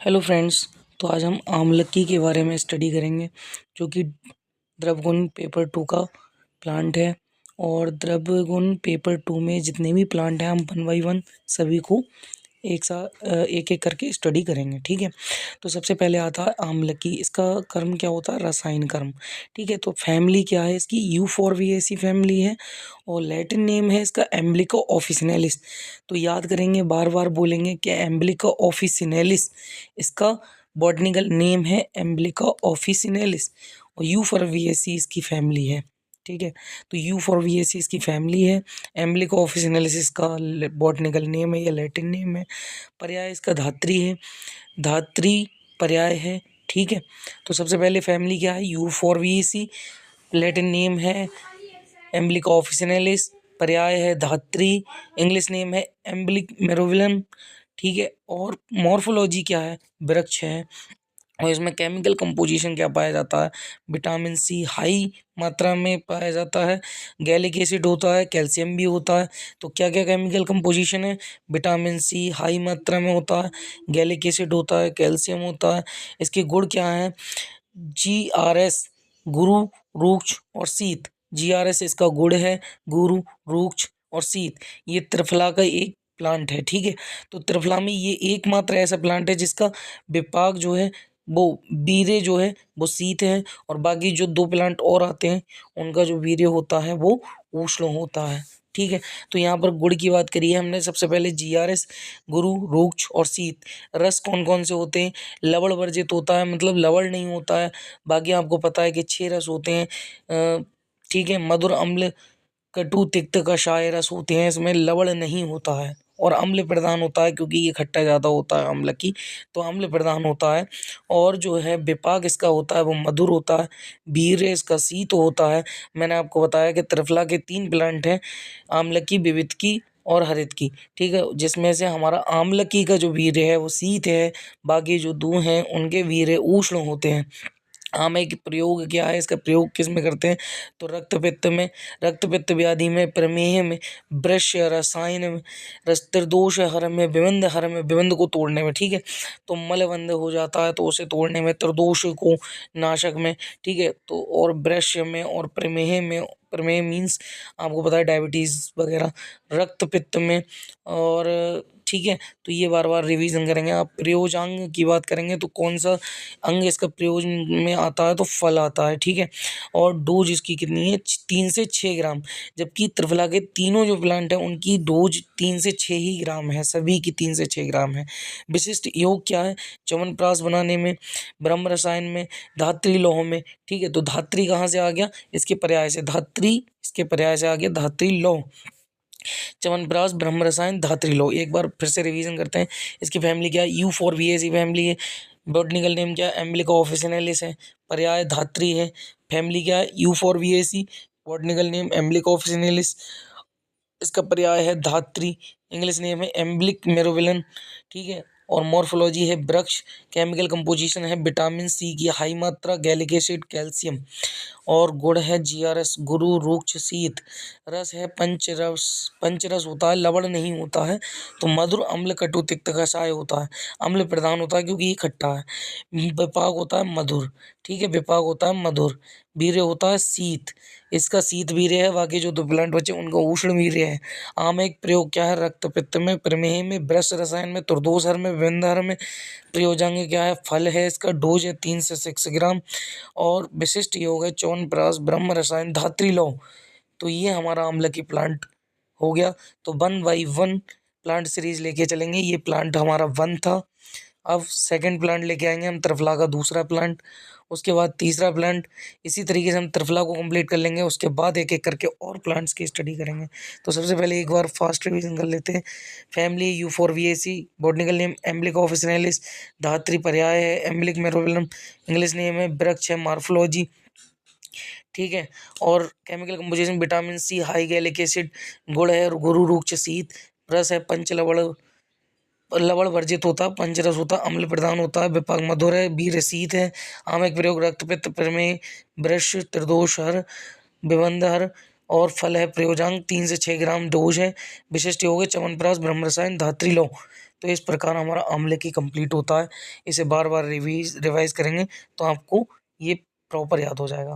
Hello friends. तो आज हम आमलकी के बारे में स्टडी करेंगे, जो कि द्रवगुण पेपर 2 का प्लांट है। और द्रवगुण पेपर 2 में जितने भी प्लांट हैं हम 1 बाई 1 सभी को एक एक करके स्टडी करेंगे। ठीक है। तो सबसे पहले आता है आमलकी। इसका कर्म क्या होता है? रसायन कर्म। ठीक है। तो फैमिली क्या है इसकी? यूफोरबिएसी फैमिली है और लैटिन नेम है इसका एम्ब्लिका ऑफिसिनेलिस। तो याद करेंगे, बार बार बोलेंगे कि एम्ब्लिका ऑफिसिनेलिस इसका बॉटनिकल नेम है, एम्ब्लिका ऑफिसिनेलिस। और यूफोरबिएसी इसकी फैमिली है। ठीक है। तो यूफोरबिएसी इसकी फैमिली है, एम्ब्लिका ऑफिसिनेलिस इसका बॉटनिकल नेम है या लैटिन नेम है। पर्याय इसका धात्री है, धात्री पर्याय है। ठीक है। तो सबसे पहले फैमिली क्या है? यूफोरबिएसी। लैटिन नेम है एम्ब्लिका ऑफिसिनेलिस, पर्याय है धात्री, इंग्लिश नेम है एम्ब्लिक मेरोविलम। ठीक है। और मॉर्फोलॉजी क्या है? वृक्ष है। और इसमें केमिकल कंपोजिशन क्या पाया जाता है? विटामिन सी हाई मात्रा में पाया जाता है, गैलिक एसिड होता है, कैल्शियम भी होता है। तो क्या क्या केमिकल कंपोजिशन है? विटामिन सी हाई मात्रा में होता है, गैलिक एसिड होता है, कैल्शियम होता है। इसके गुण क्या हैं? GRS, गुरु, रुक्ष और शीत। GRS इसका गुण है, गुरु, रुक्ष और शीत। ये त्रिफला का एक प्लांट है। ठीक है। तो त्रिफला में ये एकमात्र ऐसा प्लांट है जिसका विपाक जो है वो वीर्य जो है वो शीत है, और बाकी जो 2 प्लांट और आते हैं उनका जो वीर्य होता है वो उष्ण होता है। ठीक है। तो यहाँ पर गुण की बात करी है हमने। सबसे पहले GRS, गुरु, रुक्ष और शीत। रस कौन कौन से होते हैं? लवण वर्जित होता है, मतलब लवण नहीं होता है। बाकी आपको पता है कि 6 रस होते हैं। ठीक है। मधुर, अम्ल, कटु, तिक्त, कषाय रस होते हैं। इसमें लवण नहीं होता है और अम्ल प्रधान होता है, क्योंकि ये खट्टा ज़्यादा होता है अम्लकी, तो अम्ल प्रधान होता है। और जो है विपाक इसका होता है वो मधुर होता है, वीर्य इसका शीत होता है। मैंने आपको बताया कि त्रिफला के 3 प्लांट हैं, आम्लकी, विविधकी और हरितकी। ठीक है। जिसमें से हमारा आम्लकी का जो वीर्य है वो शीत है, बाकी जो 2 हैं उनके वीर्य उष्ण होते हैं। आमे की प्रयोग क्या है? इसका प्रयोग किस में करते हैं? तो रक्त पित्त में, रक्त पित्त व्याधि में, प्रमेह में, वृश्य रसायन में, त्रिदोष हर में, विबंध हर में, विबंध को तोड़ने में। ठीक है। तो मलबंध हो जाता है तो उसे तोड़ने में, त्रिदोष को नाशक में। ठीक है। तो और वृश्य में और प्रमेह में, प्रमेह मीन्स आपको पता है डायबिटीज वगैरह, रक्त पित्त में। और ठीक है। तो ये बार बार रिवीजन करेंगे। आप प्रयोजांग की बात करेंगे तो कौन सा अंग इसका प्रयोजन में आता है? तो फल आता है। ठीक है। और डोज इसकी कितनी है? 3 से 6 ग्राम। जबकि त्रिफला के तीनों जो प्लांट है उनकी डोज 3 से 6 ही ग्राम है, सभी की 3 से 6 ग्राम है। विशिष्ट योग क्या है? च्यवनप्राश बनाने में, ब्रह्म रसायन में, धात्री लौह में। ठीक है। तो धात्री कहाँ से आ गया? इसके पर्याय से धात्री, इसके पर्याय से आ गया धात्री लौह। च्यवनप्राश, ब्रह्म रसायन, धात्री लौह। एक बार फिर से रिवीजन करते हैं। इसकी फैमिली क्या है? यूफोरबिएसी फैमिली है। बॉटनिकल नेम क्या है? एम्ब्लिका ऑफिसिनेलिस है। पर्याय धात्री है। फैमिली क्या है? यूफोरबिएसी। बॉटनिकल नेम एम्ब्लिका ऑफिसिनेलिस, इसका पर्याय है धात्री। इंग्लिश नेम है एम्ब्लिक मेरोविलन। ठीक है। और मॉर्फोलॉजी है वृक्ष। केमिकल कंपोजिशन है विटामिन सी की हाई मात्रा, गैलिक एसिड, कैल्शियम। और गुण है GRS, गुरु, रुक्ष, शीत। रस है पंचरस, पंचरस होता है, लवण नहीं होता है। तो मधुर, अम्ल, कटु, तिक्त, कषाय होता है। अम्ल प्रधान होता है क्योंकि ये खट्टा है। विपाक होता है मधुर। ठीक है। विपाक होता है मधुर। वीर्य होता है शीत, इसका शीत वीर्य है। बाकी जो 2 प्लांट बचे उनका उष्ण वीर्य है। आम एक प्रयोग क्या है? रक्त पित्त में, प्रमेह में, वृष रसायन में, त्रिदोषहर में, विबंधहर में। प्रयोजांग क्या है? फल है। इसका डोज है 3 से 6 ग्राम। और विशिष्ट योग है च्यवनप्राश, ब्रह्म रसायन, धात्री लौह। तो ये हमारा आमलकी प्लांट हो गया। तो 1 बाई 1 प्लांट सीरीज लेके चलेंगे। ये प्लांट हमारा 1 था। अब सेकंड प्लांट लेके आएंगे हम, त्रिफला का दूसरा प्लांट, उसके बाद तीसरा प्लांट। इसी तरीके से हम त्रिफला को कंप्लीट कर लेंगे, उसके बाद एक एक करके और प्लांट्स की स्टडी करेंगे। तो सबसे पहले एक बार फास्ट रिवीजन कर लेते हैं। Family Euphorbiaceae, botanical name एम्ब्लिका officinalis, धात्री पर्याय है एम्ब्लिक मेरोविलम, इंग्लिश नेम है वृक्ष है, मॉर्फोलॉजी। ठीक है। और chemical composition vitamin C high, gallic acid. गुण है गुरु, रुक्ष, शीत। रस है पंचलवण, लवण वर्जित होता है, पंचरस होता है, अम्ल प्रधान होता है, विपाक मधुर है, वीर्य शीत है। आम एक प्रयोग रक्त पित्त, प्रमेह, वृष, त्रिदोष हर, विबंध हर। और फल है प्रयोजांग, 3 से 6 ग्राम डोज है। विशिष्ट योग है च्यवनप्राश, ब्रह्म रसायन, धात्री लौह। तो इस प्रकार हमारा आमले की कंप्लीट होता है। इसे बार बार रिवाइज करेंगे तो आपको ये प्रॉपर याद हो जाएगा।